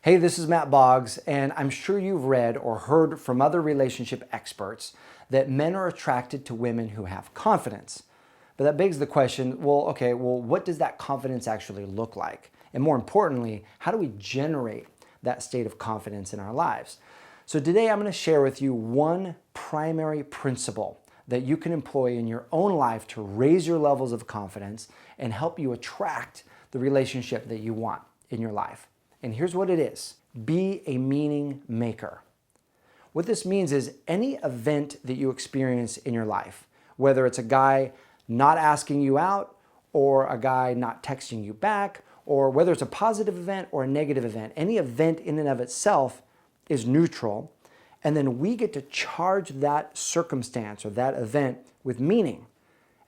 Hey, this is Matt Boggs, and I'm sure you've read or heard from other relationship experts that men are attracted to women who have confidence. But that begs the question, what does that confidence actually look like? And more importantly, how do we generate that state of confidence in our lives? So today I'm going to share with you one primary principle that you can employ in your own life to raise your levels of confidence and help you attract the relationship that you want in your life. And here's what it is. Be a meaning maker. What this means is any event that you experience in your life, whether it's a guy not asking you out or a guy not texting you back, or whether it's a positive event or a negative event, any event in and of itself is neutral. And then we get to charge that circumstance or that event with meaning.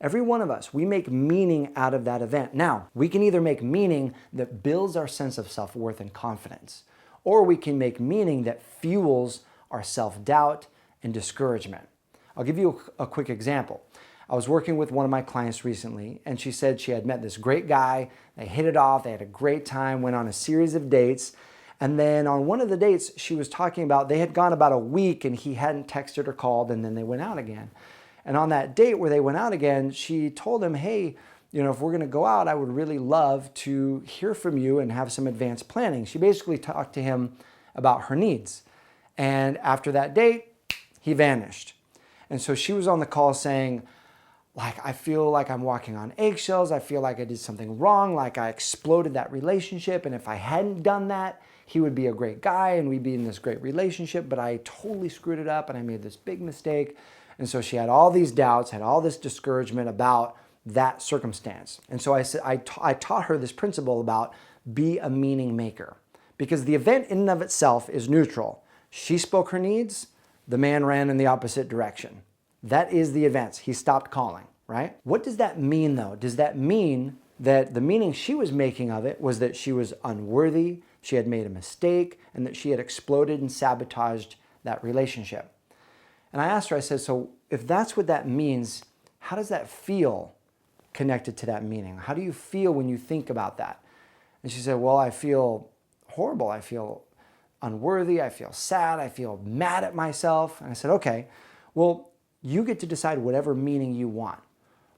Every one of us, we make meaning out of that event. Now, we can either make meaning that builds our sense of self-worth and confidence, or we can make meaning that fuels our self-doubt and discouragement. I'll give you a quick example. I was working with one of my clients recently, and she said she had met this great guy. They hit it off. They had a great time, went on a series of dates. And then on one of the dates, she was talking about they had gone about a week and he hadn't texted or called, and then they went out again. And on that date where they went out again, she told him, hey, if we're going to go out, I would really love to hear from you and have some advanced planning. She basically talked to him about her needs. And after that date, he vanished. And so she was on the call saying, I feel like I'm walking on eggshells. I feel like I did something wrong, like I exploded that relationship. And if I hadn't done that, he would be a great guy and we'd be in this great relationship, but I totally screwed it up and I made this big mistake. And so she had all these doubts, had all this discouragement about that circumstance. And so I taught her this principle about be a meaning maker, because the event in and of itself is neutral. She spoke her needs, the man ran in the opposite direction. That is the events. He stopped calling, right? What does that mean though? Does that mean that the meaning she was making of it was that she was unworthy, she had made a mistake, and that she had exploded and sabotaged that relationship? And I asked her, I said, so if that's what that means, how does that feel connected to that meaning? How do you feel when you think about that? And she said, well, I feel horrible. I feel unworthy. I feel sad. I feel mad at myself. And I said, okay, well, you get to decide whatever meaning you want.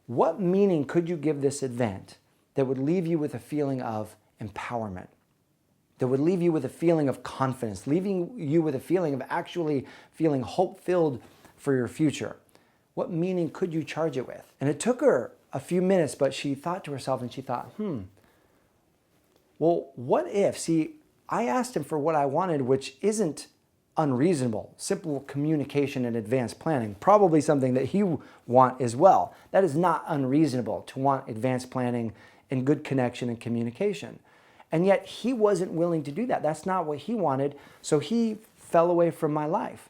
What meaning could you give this event that would leave you with a feeling of empowerment, that would leave you with a feeling of confidence, leaving you with a feeling of actually feeling hope-filled for your future? What meaning could you charge it with? And it took her a few minutes, but she thought to herself and she thought, well, what if, I asked him for what I wanted, which isn't unreasonable, simple communication and advanced planning, probably something that he want as well. That is not unreasonable to want advanced planning and good connection and communication. And yet he wasn't willing to do that. That's not what he wanted, so he fell away from my life.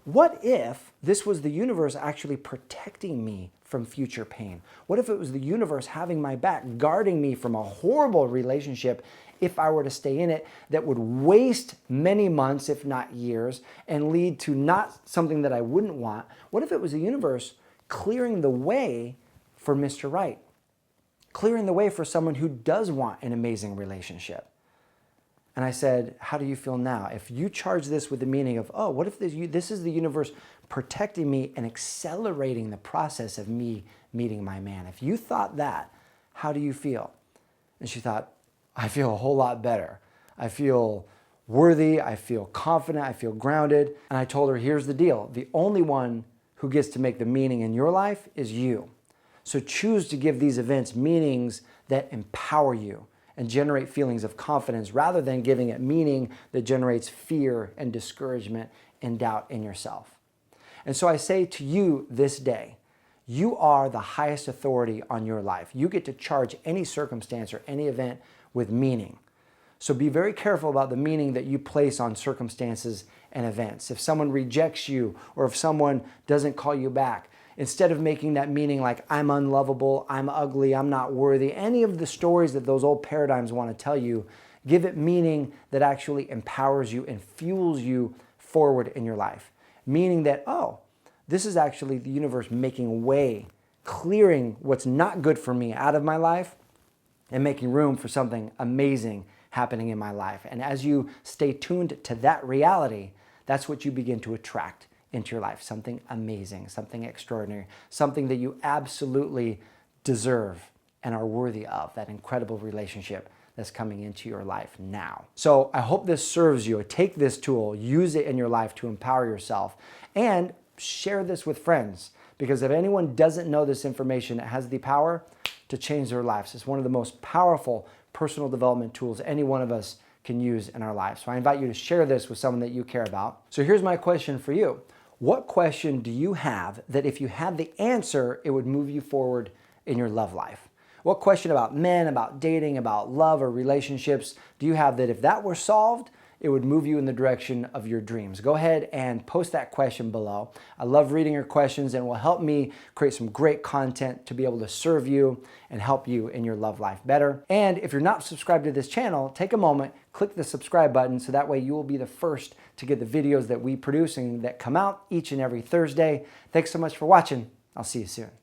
What if this was the universe actually protecting me from future pain? What if it was the universe having my back, guarding me from a horrible relationship if I were to stay in it, that would waste many months, if not years, and lead to not something that I wouldn't want? What if it was the universe clearing the way for Mr. Right? Clearing the way for someone who does want an amazing relationship? And I said, how do you feel now? If you charge this with the meaning of, oh, what if this is the universe protecting me and accelerating the process of me meeting my man? If you thought that, how do you feel? And she thought, I feel a whole lot better. I feel worthy, I feel confident, I feel grounded. And I told her, here's the deal. The only one who gets to make the meaning in your life is you. So choose to give these events meanings that empower you and generate feelings of confidence, rather than giving it meaning that generates fear and discouragement and doubt in yourself. And so I say to you this day, you are the highest authority on your life. You get to charge any circumstance or any event with meaning. So be very careful about the meaning that you place on circumstances and events. If someone rejects you, or if someone doesn't call you back, instead of making that meaning like I'm unlovable, I'm ugly, I'm not worthy, any of the stories that those old paradigms want to tell you, give it meaning that actually empowers you and fuels you forward in your life. Meaning that, oh, this is actually the universe making way, clearing what's not good for me out of my life and making room for something amazing happening in my life. And as you stay tuned to that reality, that's what you begin to attract into your life. Something amazing, something extraordinary, something that you absolutely deserve and are worthy of, that incredible relationship that's coming into your life now. So I hope this serves you. Take this tool, use it in your life to empower yourself, and share this with friends. Because if anyone doesn't know this information, it has the power to change their lives. It's one of the most powerful personal development tools any one of us can use in our lives. So I invite you to share this with someone that you care about. So here's my question for you. What question do you have that if you had the answer, it would move you forward in your love life? What question about men, about dating, about love or relationships do you have that if that were solved, it would move you in the direction of your dreams? Go ahead and post that question below. I love reading your questions, and it will help me create some great content to be able to serve you and help you in your love life better. And if you're not subscribed to this channel, take a moment, click the subscribe button so that way you will be the first to get the videos that we produce and that come out each and every Thursday. Thanks so much for watching. I'll see you soon.